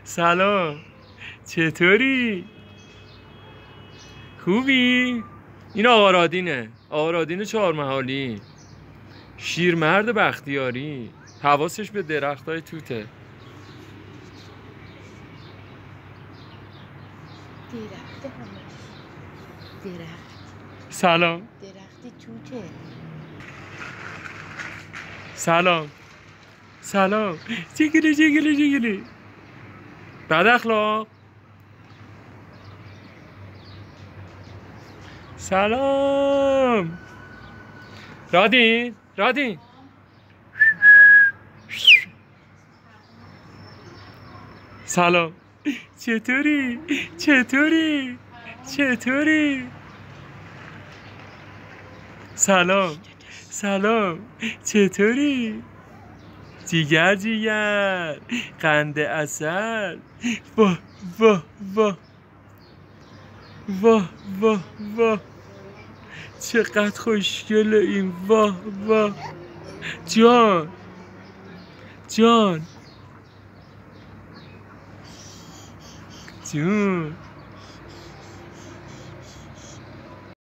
سلام، چطوری؟ خوبی؟ این آقا رادینه، آقا رادین چهارمحالی، شیرمرد بختیاری، حواسش به درختای توته. درخت همش درخت. سلام. درخت توته. سلام. سلام. جیگلی جیگلی جیگلی. بد اخلاق. سلام. رادین، رادین. سلام. چطوری؟ چطوری؟ چطوری؟ سلام. سلام. چطوری؟ جیگر جیگر، قند عسل. واه واه واه واه واه واه، چقدر خوشگله این. واه واه. جان جان جون.